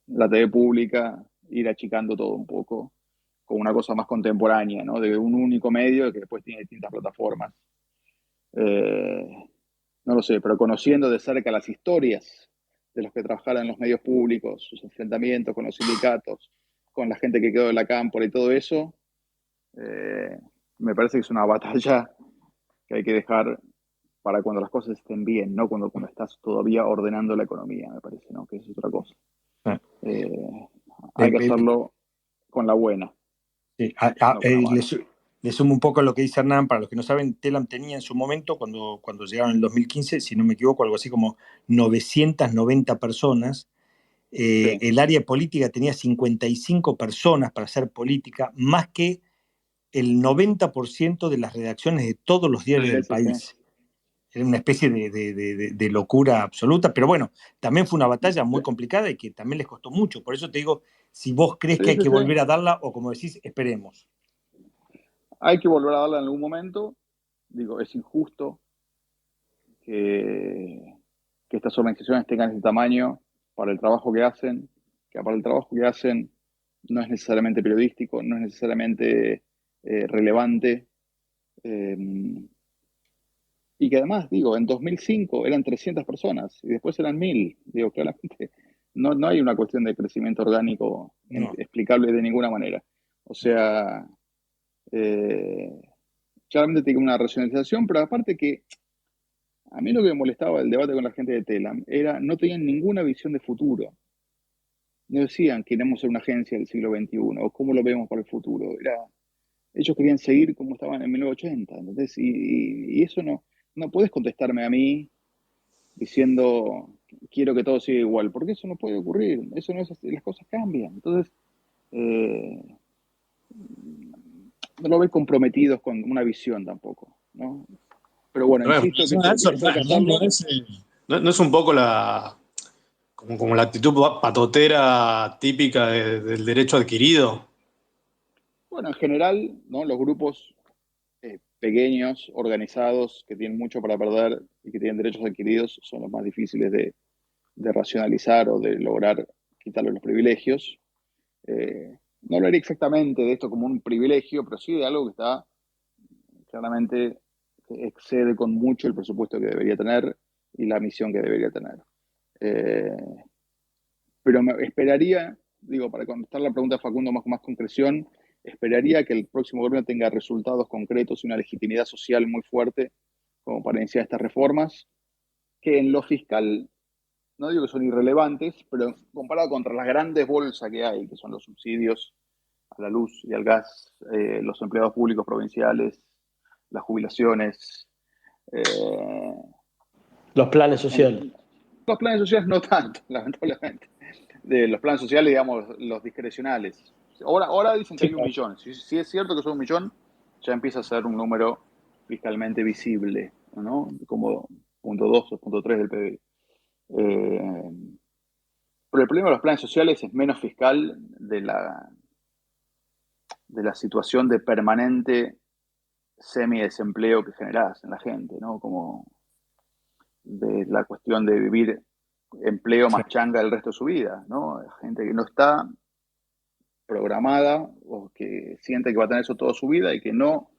la TV pública, ir achicando todo un poco, con una cosa más contemporánea, ¿no? De un único medio que después tiene distintas plataformas. No lo sé, pero conociendo de cerca las historias de los que trabajaron en los medios públicos, sus enfrentamientos con los sindicatos, con la gente que quedó en la cámpora y todo eso, me parece que es una batalla que hay que dejar para cuando las cosas estén bien, no cuando estás todavía ordenando la economía, me parece, ¿no? Que eso es otra cosa. Hay que hacerlo con la buena. Sí. No con la mala. Le sumo un poco a lo que dice Hernán. Para los que no saben, Telam tenía en su momento, cuando llegaron en el 2015, si no me equivoco, algo así como 990 personas. Sí. El área política tenía 55 personas para hacer política, más que el 90% de las redacciones de todos los diarios del país. Era una especie de locura absoluta, pero bueno, también fue una batalla muy complicada y que también les costó mucho. Por eso te digo, si vos crees que hay que volver a darla, o como decís, esperemos. Hay que volver a darla en algún momento. Es injusto que estas organizaciones tengan ese tamaño para el trabajo que hacen, que para el trabajo que hacen no es necesariamente periodístico, no es necesariamente relevante. Y que además, en 2005 eran 300 personas y después eran 1.000. Claramente no hay una cuestión de crecimiento orgánico explicable de ninguna manera. O sea, claramente tiene una racionalización, pero aparte que a mí lo que me molestaba del debate con la gente de Telam era no tenían ninguna visión de futuro. No decían queremos ser una agencia del siglo XXI o cómo lo vemos para el futuro. Ellos querían seguir como estaban en 1980, ¿entendés? Y eso no puedes contestarme a mí diciendo quiero que todo siga igual, porque eso no puede ocurrir, eso no es así, las cosas cambian. Entonces, eh, no lo ves comprometidos con una visión tampoco, ¿no? Pero bueno, Pero insisto en que relación a eso hay que eso, Hernán, hacerlo. no es un poco como la actitud patotera típica del derecho adquirido. Bueno, en general, ¿no? Los grupos pequeños, organizados, que tienen mucho para perder y que tienen derechos adquiridos, son los más difíciles de racionalizar o de lograr quitarle los privilegios. No hablaría exactamente de esto como un privilegio, pero sí de algo que está claramente que excede con mucho el presupuesto que debería tener y la misión que debería tener. Eh, pero me esperaría, digo, para contestar la pregunta de Facundo más concreción, esperaría que el próximo gobierno tenga resultados concretos y una legitimidad social muy fuerte como para iniciar estas reformas, que en lo fiscal, no digo que son irrelevantes, pero comparado contra las grandes bolsas que hay, que son los subsidios a la luz y al gas, los empleados públicos provinciales, las jubilaciones, Los planes sociales. los planes sociales no tanto, lamentablemente. De los planes sociales, digamos, los discrecionales. Ahora dicen que hay 1 millón. Si es cierto que son 1 millón, ya empieza a ser un número fiscalmente visible, ¿no? Como 0,2 o 0,3 del PBI. Pero el problema de los planes sociales es menos fiscal de la situación de permanente semi-desempleo que generás en la gente, ¿no? Como de la cuestión de vivir empleo más changa el resto de su vida, ¿no? Gente que no está programada o que siente que va a tener eso toda su vida y que no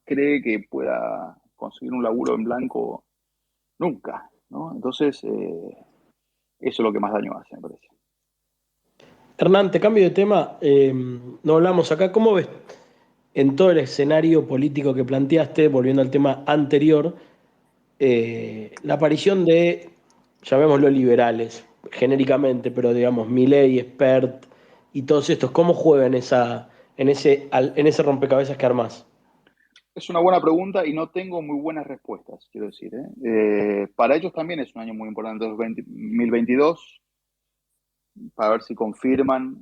cree que pueda conseguir un laburo en blanco nunca, ¿no? Entonces, eso es lo que más daño hace, me parece. Hernán, te cambio de tema. No hablamos acá. ¿Cómo ves en todo el escenario político que planteaste, volviendo al tema anterior, la aparición de, llamémoslo liberales, genéricamente, pero digamos, Milei, Spert y todos estos? ¿Cómo juegan en ese rompecabezas que armás? Es una buena pregunta y no tengo muy buenas respuestas, quiero decir, ¿eh? Para ellos también es un año muy importante, 2022, para ver si confirman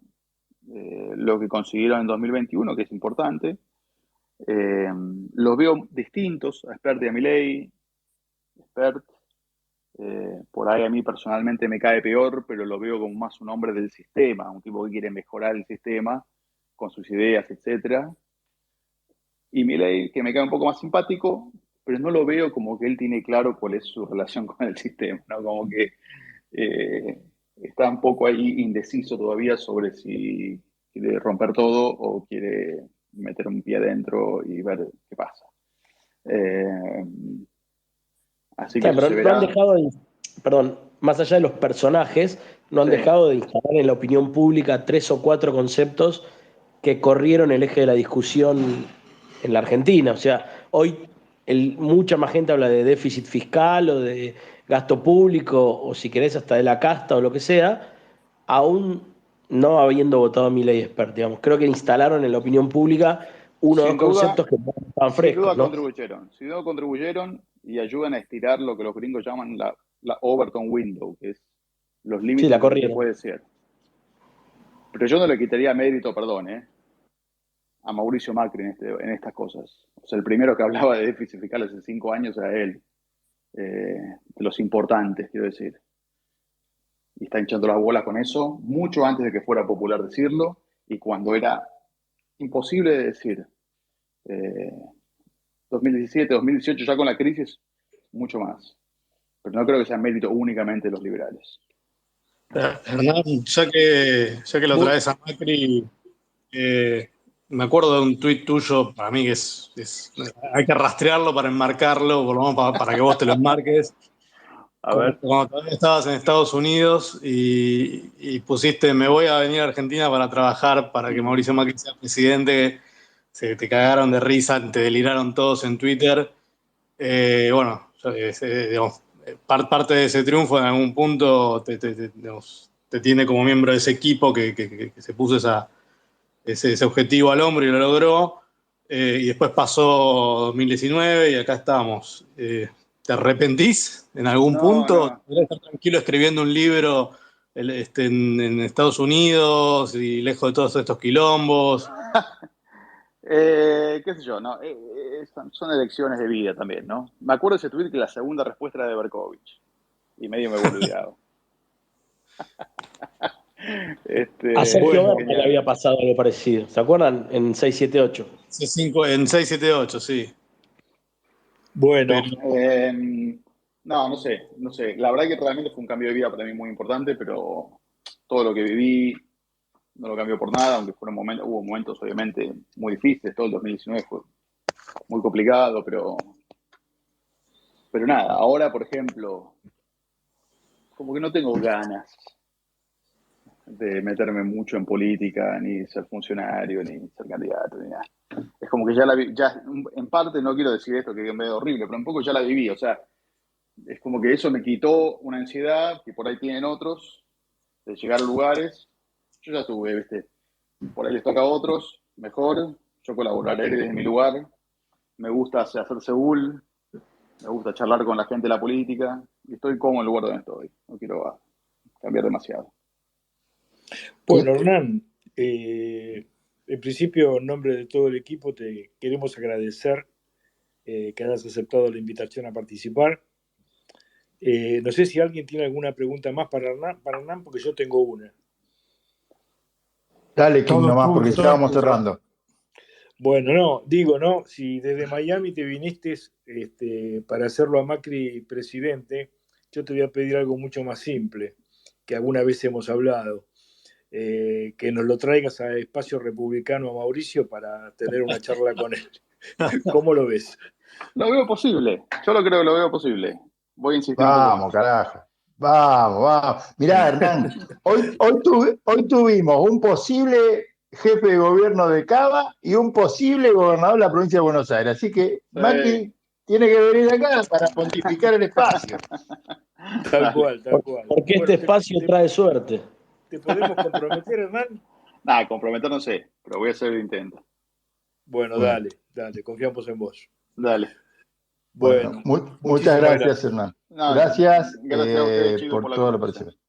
lo que consiguieron en 2021, que es importante. Los veo distintos a Spert y a Milei. Spert, por ahí a mí personalmente me cae peor, pero lo veo como más un hombre del sistema, un tipo que quiere mejorar el sistema con sus ideas, etcétera. Y Milei, que me cae un poco más simpático, pero no lo veo como que él tiene claro cuál es su relación con el sistema, ¿no? Como que está un poco ahí indeciso todavía sobre si quiere romper todo o quiere meter un pie adentro y ver qué pasa. Así que Claro, eso pero se no han verá. dejado de, perdón, más allá de los personajes, no han Sí. dejado de instalar en la opinión pública 3 o 4 conceptos que corrieron el eje de la discusión en la Argentina. O sea, hoy mucha más gente habla de déficit fiscal o de gasto público, o si querés hasta de la casta o lo que sea, aún no habiendo votado a Milei y Spert, digamos. Creo que instalaron en la opinión pública uno o dos Sin duda, conceptos que no estaban sin frescos, duda ¿no? contribuyeron y ayudan a estirar lo que los gringos llaman la Overton Window, que es los Sí, límites la de lo que se corrieron. puede decir. Pero yo no le quitaría mérito, perdón, a Mauricio Macri en estas cosas. O sea, el primero que hablaba de déficit fiscal hace 5 años era él, de los importantes, quiero decir. Y está hinchando las bolas con eso, mucho antes de que fuera popular decirlo, y cuando era imposible de decir. 2017, 2018, ya con la crisis, mucho más. Pero no creo que sea mérito únicamente de los liberales. Hernán, ya que la otra vez a Macri, me acuerdo de un tuit tuyo, para mí que hay que rastrearlo para enmarcarlo, por lo menos para que vos te lo enmarques. A ver. Cuando todavía estabas en Estados Unidos y pusiste, me voy a venir a Argentina para trabajar para que Mauricio Macri sea presidente, se te cagaron de risa, te deliraron todos en Twitter. Bueno, digamos, parte de ese triunfo en algún punto digamos, te tiene como miembro de ese equipo que se puso ese objetivo al hombro y lo logró. Y después pasó 2019 y acá estamos. ¿Te arrepentís en algún punto? No. ¿Querés estar tranquilo escribiendo un libro en Estados Unidos y lejos de todos estos quilombos? Qué sé yo, no, son elecciones de vida también, ¿no? Me acuerdo de ese tweet que la segunda respuesta era de Berkovich y medio me he boludeado. A Sergio Bueno, Berni le había pasado algo parecido. ¿Se acuerdan? En 678. En 678, sí. Bueno, no sé. La verdad que realmente fue un cambio de vida para mí muy importante, pero todo lo que viví no lo cambió por nada, aunque hubo momentos obviamente muy difíciles. Todo el 2019 fue muy complicado, pero nada. Ahora, por ejemplo, como que no tengo ganas de meterme mucho en política, ni ser funcionario, ni ser candidato, ni nada. Es como que ya en parte no quiero decir esto que es medio horrible, pero un poco ya la viví, o sea, es como que eso me quitó una ansiedad que por ahí tienen otros, de llegar a lugares. Yo ya tuve, ¿viste? Por ahí les toca a otros, mejor, yo colaboraré desde mi lugar, me gusta hacer Seúl, me gusta charlar con la gente de la política, y estoy cómodo en el lugar donde estoy, no quiero cambiar demasiado. bueno, Hernán, en principio, en nombre de todo el equipo, te queremos agradecer que hayas aceptado la invitación a participar. No sé si alguien tiene alguna pregunta más para Hernán, porque yo tengo una. Dale, King, Todo nomás, porque tuyo. ya vamos cerrando. Bueno, no, si desde Miami te viniste para hacerlo a Macri presidente, yo te voy a pedir algo mucho más simple, que alguna vez hemos hablado, que nos lo traigas a Espacio Republicano a Mauricio para tener una charla con él. ¿Cómo lo ves? Lo veo posible, yo lo creo que lo veo posible. Voy a insistir un poco Vamos, más. carajo. Vamos. Mirá, Hernán, hoy tuvimos un posible jefe de gobierno de Cava y un posible gobernador de la provincia de Buenos Aires. Así que Macri tiene que venir acá para pontificar el espacio. Tal cual. Porque este espacio trae suerte. ¿Te podemos comprometer, Hernán? Nada, comprometer no sé, pero voy a hacer el intento. Bueno, dale, confiamos en vos. Dale. Bueno, Muchas gracias, Hernán. No, gracias a ustedes, chicos, por por la todo lo conversación. parecido.